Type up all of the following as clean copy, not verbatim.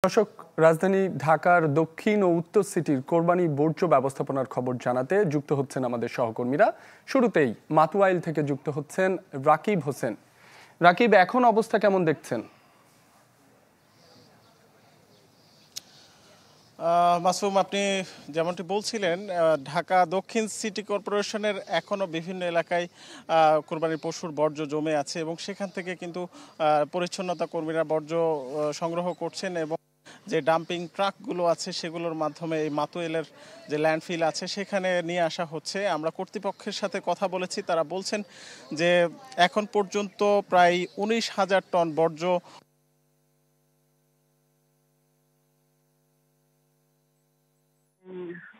দর্শক, রাজধানী ঢাকার দক্ষিণ ও উত্তর সিটির কোরবানি বর্জ্য ব্যবস্থাপনার খবর জানাতে যুক্ত হচ্ছেন আমাদের সহকর্মীরা। শুরুতেই মাতুয়াইল থেকে যুক্ত হচ্ছেন রাকিব হোসেন। রাকিব, এখন অবস্থা কেমন দেখছেন? মাসুম, আপনি যেমনটি বলছিলেন, ঢাকা দক্ষিণ সিটি কর্পোরেশনের এখনও বিভিন্ন এলাকায় কোরবানির পশুর বর্জ্য জমে আছে এবং সেখান থেকে কিন্তু পরিচ্ছন্নতা কর্মীরা বর্জ্য সংগ্রহ করছেন এবং যে ডাম্পিং ট্রাকগুলো আছে সেগুলোর মাধ্যমে এই মাতুয়াইলের যে ল্যান্ডফিল আছে সেখানে নিয়ে আসা হচ্ছে। আমরা কর্তৃপক্ষের সাথে কথা বলেছি, তারা বলছেন যে এখন পর্যন্ত প্রায় 19,000 টন বর্জ্য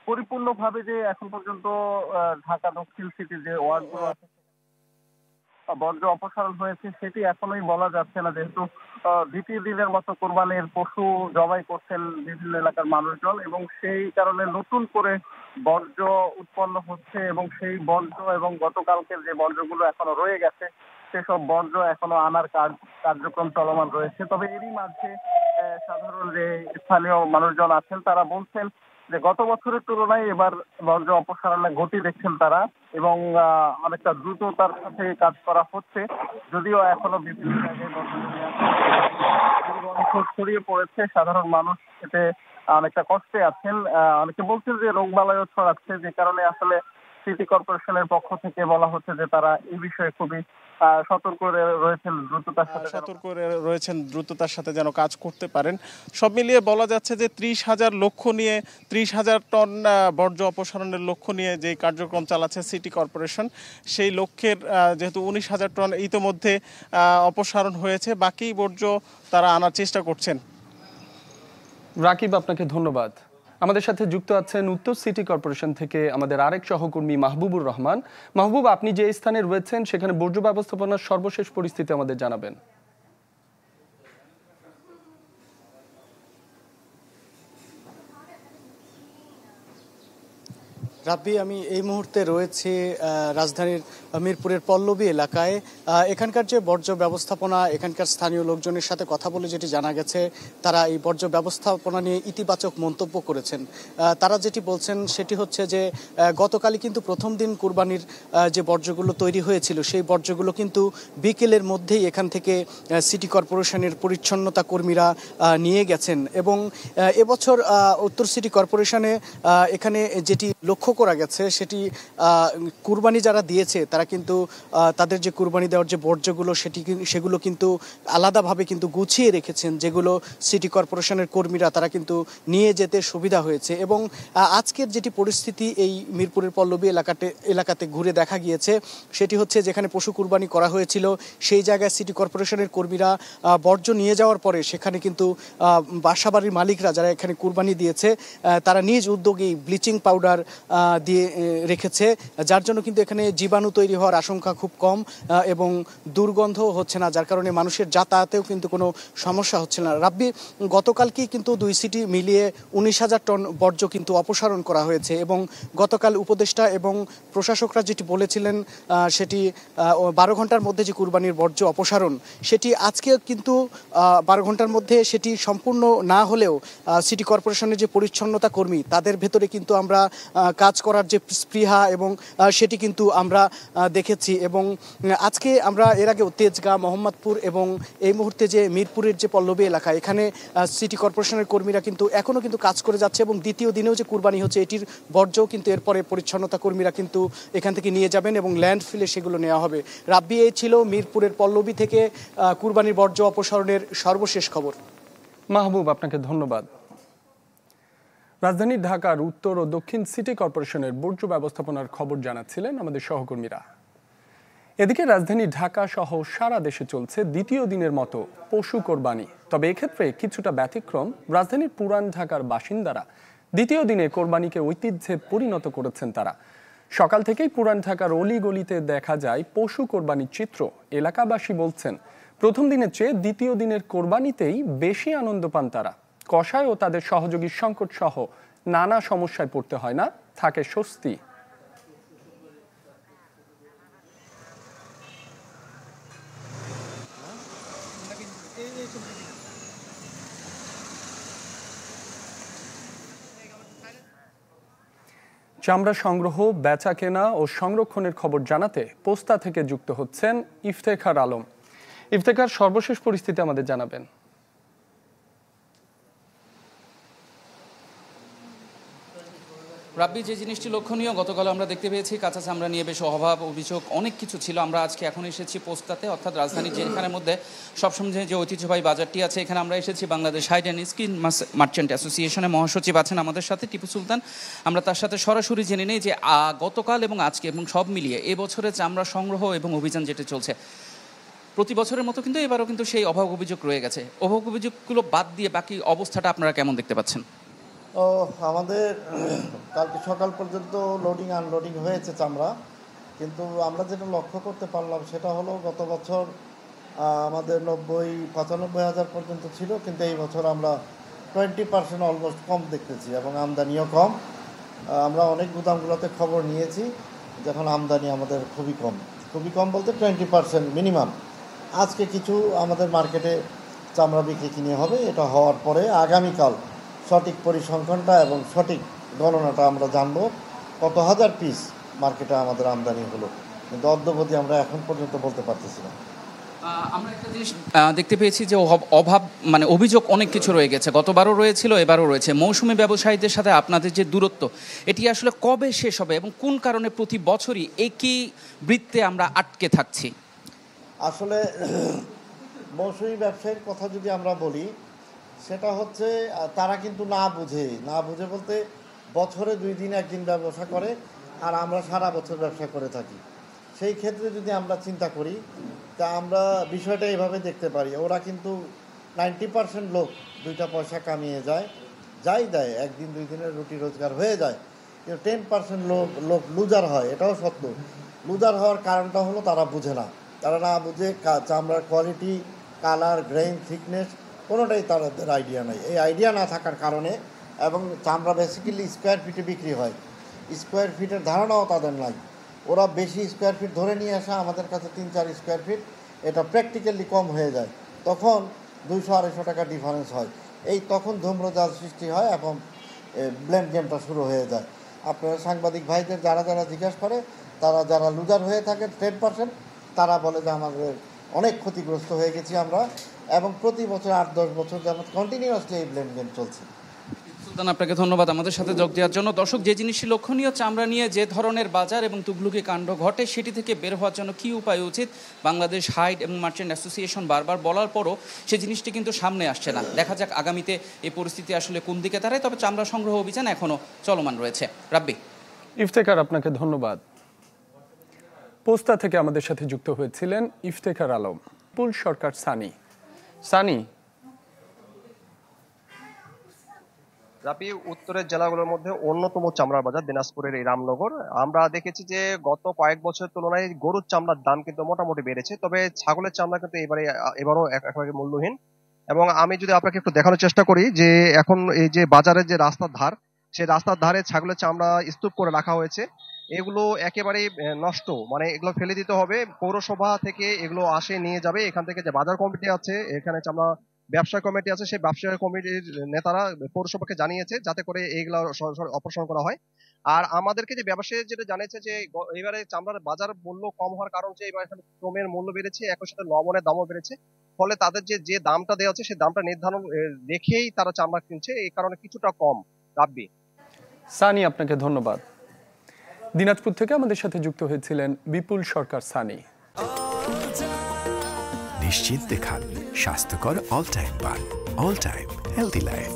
পরিপূর্ণভাবে যে এখন পর্যন্ত ঢাকা দক্ষিণ সিটি যে ওয়ার্ডগুলো আছে বর্জ্য অপসারণ হয়েছে সেটি এখনোই বলা যাচ্ছে না, যেহেতু দ্বিতীয় দিনের মতো কোরবানির পশু জবাই করছেন বিভিন্ন এলাকার মানুষজন এবং সেই কারণে নতুন করে বর্জ্য উৎপন্ন হচ্ছে এবং সেই বর্জ্য এবং গতকালকের যে বর্জ্যগুলো এখনো রয়ে গেছে সেসব বর্জ্য এখনো আনার কার্যক্রম চলমান রয়েছে। তবে এরই মাঝে সাধারণ যে স্থানীয় মানুষজন আছেন তারা বলছেন যে গত বছরের তুলনায় এবার বর্জ্য অপসারণের গতি দেখছেন তারা এবং অনেকটা দ্রুততার সাথে কাজ করা হচ্ছে, যদিও এখনো বিভিন্ন জায়গায় অংশ ছড়িয়ে পড়েছে। সাধারণ মানুষ এতে অনেকটা কষ্টে আছেন। অনেকে বলছেন যে রোগবালাইও ছড়াচ্ছে, যে কারণে আসলে সিটি কর্পোরেশনের পক্ষ থেকে বলা হচ্ছে যে তারা এই বিষয়ে খুবই সতর্ক রয়েছেন দ্রুততার সাথে যেন কাজ করতে পারেন। সব মিলিয়ে বলা যাচ্ছে যে 30,000 টন বর্জ্য অপসারণের লক্ষ্য নিয়ে যে কার্যক্রম চালাচ্ছে সিটি কর্পোরেশন, সেই লক্ষ্যের যেহেতু 19,000 টন ইতোমধ্যে অপসারণ হয়েছে, বাকি বর্জ্য তারা আনার চেষ্টা করছেন। রাকিব, আপনাকে ধন্যবাদ। আমাদের সাথে যুক্ত আছেন উত্তর সিটি কর্পোরেশন থেকে আমাদের আরেক সহকর্মী মাহবুবুর রহমান। মাহবুব, আপনি যে স্থানে রয়েছেন সেখানে বর্জ্য ব্যবস্থাপনার সর্বশেষ পরিস্থিতি আমাদের জানাবেন। রাব্বি, আমি এই মুহূর্তে রয়েছি রাজধানীর মিরপুরের পল্লবী এলাকায়। এখানকার যে বর্জ্য ব্যবস্থাপনা, এখানকার স্থানীয় লোকজনের সাথে কথা বলে যেটি জানা গেছে, তারা এই বর্জ্য ব্যবস্থাপনা নিয়ে ইতিবাচক মন্তব্য করেছেন। তারা যেটি বলছেন সেটি হচ্ছে যে গতকালই কিন্তু প্রথম দিন কুরবানির যে বর্জ্যগুলো তৈরি হয়েছিল সেই বর্জ্যগুলো কিন্তু বিকেলের মধ্যেই এখান থেকে সিটি কর্পোরেশনের পরিচ্ছন্নতা কর্মীরা নিয়ে গেছেন এবং এবছর উত্তর সিটি কর্পোরেশনে এখানে যেটি লক্ষ্য করা গেছে সেটি কুরবানি যারা দিয়েছে তারা কিন্তু তাদের যে কুরবানি দেওয়ার যে বর্জ্যগুলো সেগুলো কিন্তু আলাদাভাবে কিন্তু গুছিয়ে রেখেছেন, যেগুলো সিটি কর্পোরেশনের কর্মীরা তারা কিন্তু নিয়ে যেতে সুবিধা হয়েছে। এবং আজকের যেটি পরিস্থিতি এই মিরপুরের পল্লবী এলাকাতে ঘুরে দেখা গিয়েছে সেটি হচ্ছে যেখানে পশু কুরবানি করা হয়েছিল সেই জায়গায় সিটি কর্পোরেশনের কর্মীরা বর্জ্য নিয়ে যাওয়ার পরে সেখানে কিন্তু বাসাবাড়ির মালিকরা যারা এখানে কুরবানি দিয়েছে তারা নিজ উদ্যোগেই ব্লিচিং পাউডার দিয়ে রেখেছে, যার জন্য কিন্তু এখানে জীবাণু তৈরি হওয়ার আশঙ্কা খুব কম এবং দুর্গন্ধ হচ্ছে না, যার কারণে মানুষের যাতায়াতেও কিন্তু কোনো সমস্যা হচ্ছে না। রাব্বি, গতকালকেই কিন্তু দুই সিটি মিলিয়ে 19,000 টন বর্জ্য কিন্তু অপসারণ করা হয়েছে এবং গতকাল উপদেষ্টা এবং প্রশাসকরা যেটি বলেছিলেন সেটি 12 ঘন্টার মধ্যে যে কুরবানির বর্জ্য অপসারণ সেটি আজকে কিন্তু 12 ঘন্টার মধ্যে সেটি সম্পূর্ণ না হলেও সিটি কর্পোরেশনের যে পরিচ্ছন্নতা কর্মী তাদের ভেতরে কিন্তু আমরা কাজ করার যে স্পৃহা এবং সেটি কিন্তু আমরা দেখেছি। এবং আজকে আমরা এর আগে তেজগাঁ, মোহাম্মদপুর এবং এই মুহূর্তে যে মিরপুরের যে পল্লবী এলাকা, এখানে সিটি কর্পোরেশনের কর্মীরা কিন্তু এখনও কিন্তু কাজ করে যাচ্ছে এবং দ্বিতীয় দিনেও যে কুরবানি হচ্ছে এটির বর্জ্যও কিন্তু এরপরে পরিচ্ছন্নতা কর্মীরা কিন্তু এখান থেকে নিয়ে যাবেন এবং ল্যান্ডফিলে সেগুলো নেওয়া হবে। রাব্বি, এই ছিল মিরপুরের পল্লবী থেকে কুরবানির বর্জ্য অপসারণের সর্বশেষ খবর। মাহবুব, আপনাকে ধন্যবাদ। রাজধানী ঢাকার উত্তর ও দক্ষিণ সিটি কর্পোরেশনের বর্জ্য ব্যবস্থাপনার খবর জানাচ্ছিলেন আমাদের সহকর্মীরা। এদিকে রাজধানী ঢাকা সহ সারা দেশে চলছে দ্বিতীয় দিনের মতো পশু কোরবানি। তবে এক্ষেত্রে কিছুটা ব্যতিক্রম, রাজধানীর পুরান ঢাকার বাসিন্দারা দ্বিতীয় দিনে কোরবানিকে ঐতিহ্যে পরিণত করেছেন তারা। সকাল থেকেই পুরান ঢাকার অলিগলিতে দেখা যায় পশু কোরবানির চিত্র। এলাকাবাসী বলছেন প্রথম দিনের চেয়ে দ্বিতীয় দিনের কোরবানিতেই বেশি আনন্দ পান তারা। কষায় ও তাদের সহযোগী সংকট সহ নানা সমস্যায় পড়তে হয় না, থাকে স্বস্তি। চামড়া সংগ্রহ, বেচা কেনা ও সংরক্ষণের খবর জানাতে পোস্তা থেকে যুক্ত হচ্ছেন ইফতেখার আলম। ইফতেখার, সর্বশেষ পরিস্থিতি আমাদের জানাবেন। রাব্বি, যে জিনিসটি লক্ষণীয়, গতকাল আমরা দেখতে পেয়েছি কাঁচা চামড়া নিয়ে বেশ অভাব অভিযোগ অনেক কিছু ছিল। আমরা আজকে এখন এসেছি পোস্তাতে, অর্থাৎ রাজধানীর যেখানের মধ্যে সবসময় যে ঐতিহ্যবাহী বাজারটি আছে, এখানে আমরা এসেছি। Bangladesh hide and skin merchant অ্যাসোসিয়েশনের মহাসচিব আছেন আমাদের সাথে, টিপু সুলতান। আমরা তার সাথে সরাসরি জেনে নিই যে গতকাল এবং আজকে এবং সব মিলিয়ে এবছরে চামড়া সংগ্রহ এবং অভিযান যেটা চলছে, প্রতি বছরের মতো কিন্তু এবারও কিন্তু সেই অভাব অভিযোগ রয়ে গেছে। অভাব অভিযোগগুলো বাদ দিয়ে বাকি অবস্থাটা আপনারা কেমন দেখতে পাচ্ছেন? ও আমাদের কালকে সকাল পর্যন্ত লোডিং আনলোডিং হয়েছে চামড়া, কিন্তু আমরা যেটা লক্ষ্য করতে পারলাম সেটা হলো গত বছর আমাদের 95 হাজার পর্যন্ত ছিল, কিন্তু এই বছর আমরা 20% অলমোস্ট কম দেখতেছি এবং আমদানিও কম। আমরা অনেক গুদামগুলোতে খবর নিয়েছি, যখন আমদানি আমাদের খুবই কম বলতে 20% মিনিমাম। আজকে কিছু আমাদের মার্কেটে চামড়া বিক্রি কিনে হবে, এটা হওয়ার পরে আগামীকাল সঠিক পরিসংখ্যানটা এবং সঠিক গণনাটা আমরা জানবো কত হাজার পিস মার্কেটে আমাদের আমদানি হলো, কিন্তু অদ্যবধি আমরা এখন পর্যন্ত বলতে পারতেছি না। আমরা একটা জিনিস দেখতে পেয়েছি যে অভাব মানে অভিযোগ অনেক কিছু রয়ে গেছে, গতবারও রয়েছিল, এবারও রয়েছে। মৌসুমি ব্যবসায়ীদের সাথে আপনাদের যে দূরত্ব, এটি আসলে কবে শেষ হবে এবং কোন কারণে প্রতি বছরই একই বৃত্তে আমরা আটকে থাকছি? আসলে মৌসুমি ব্যবসায়ীর কথা যদি আমরা বলি, সেটা হচ্ছে তারা কিন্তু না বুঝে বলতে বছরে 2 দিন 1 দিন ব্যবসা করে, আর আমরা সারা বছর ব্যবসা করে থাকি। সেই ক্ষেত্রে যদি আমরা চিন্তা করি, তা আমরা বিষয়টা এইভাবে দেখতে পারি, ওরা কিন্তু 90% লোক 2টা পয়সা কামিয়ে যাই দেয়, 1 দিন 2 দিনের রুটি রোজগার হয়ে যায়, কিন্তু 10% লোক লুজার হয়। এটাও সত্য। লুজার হওয়ার কারণটা হলো তারা বুঝে না। তারা না বুঝে চামড়ার কোয়ালিটি, কালার, গ্রেইন, থিকনেস কোনোটাই তাদের আইডিয়া নাই। এই আইডিয়া না থাকার কারণে, এবং চামড়া বেসিক্যালি স্কোয়ার ফিটে বিক্রি হয়, স্কোয়ার ফিটের ধারণাও তাদের নাই। ওরা বেশি স্কোয়ার ফিট ধরে নিয়ে আসা, আমাদের কাছে 3-4 স্কোয়ার ফিট, এটা প্র্যাকটিক্যালি কম হয়ে যায়, তখন 200-250 টাকা ডিফারেন্স হয়। তখন ধূম্রজাল সৃষ্টি হয় এবং ব্লেম গেমটা শুরু হয়ে যায়। আপনারা সাংবাদিক ভাইদের যারা জিজ্ঞাসা করে, তারা যারা লুজার হয়ে থাকে 10%, তারা বলে যে আমাদের অনেক ক্ষতিগ্রস্ত হয়ে গেছি আমরা, এবং প্রতি বছর 8-10 বছর যেমন কন্টিনিউয়াসলি এই ব্লেম গেম চলছে। সুলতান, আপনাকে ধন্যবাদ আমাদের সাথে যোগ দেওয়ার জন্য। দর্শক, যে জিনিসটি লক্ষণীয়, চামড়া নিয়ে যে ধরনের বাজার এবং তুগলুকি কাণ্ড ঘটে, সেটি থেকে বের হওয়ার জন্য কী উপায় উচিত, বাংলাদেশ হাইড এবং মার্চেন্ট অ্যাসোসিয়েশন বারবার বলার পরও সেই জিনিসটি কিন্তু সামনে আসছে না। দেখা যাক আগামীতে এই পরিস্থিতি আসলে কোন দিকে দাঁড়ায়, তবে চামড়া সংগ্রহ অভিযান এখনও চলমান রয়েছে। রাব্বি। ইফতেখার, আপনাকে ধন্যবাদ। পোস্তা থেকে আমাদের সাথে যুক্ত হয়েছিলেন ইফতেখার আলম। পুল সরকার সানি। রাবি, উত্তরের জেলাগুলোর মধ্যে অন্যতম চামড়ার বাজার দিনাজপুরের এই রামনগর। আমরা দেখেছি যে গত কয়েক বছরের তুলনায় গরুর চামড়ার দাম কিন্তু মোটামুটি বেড়েছে, তবে ছাগলের চামড়া কিন্তু এবারও একেবারে মূল্যহীন। এবং আমি যদি আপনাকে একটু দেখানোর চেষ্টা করি যে এখন এই যে বাজারের যে রাস্তার ধার, সেই রাস্তার ধারে ছাগলের চামড়া স্তূপ করে রাখা হয়েছে। এগুলো একেবারেই নষ্ট, মানে এগুলো ফেলে দিতে হবে। পৌরসভা থেকে এগুলো আসে নিয়ে যাবে। এখান থেকে যে বাজার কমিটি আছে, এখানে চামড়া ব্যবসা কমিটি আছে, সেই ব্যবসা কমিটির নেতারা পৌরসভাকে জানিয়েছে যাতে করে এইগুলো অপসারণ করা হয়। আর আমাদেরকে যে ব্যবসায়ী যেটা জানিয়েছে যে এবারে চামড়ার বাজার মূল্য কম হওয়ার কারণ যে এবার এখানে শ্রমের মূল্য বেড়েছে, একই সাথে লবণের দামও বেড়েছে, ফলে তাদের যে দামটা দেওয়া হচ্ছে সেই দামটা নির্ধারণ রেখেই তারা চামড়া কিনছে, এই কারণে কিছুটা কম। রাব্বি। সানি, আপনাকে ধন্যবাদ। দিনাজপুর থেকে আমাদের সাথে যুক্ত হয়েছিলেন বিপুল সরকার সানি। নিশ্চিন্তে খান স্বাস্থ্যকর অল টাইম পান, অল টাইম হেলদি লাইফ।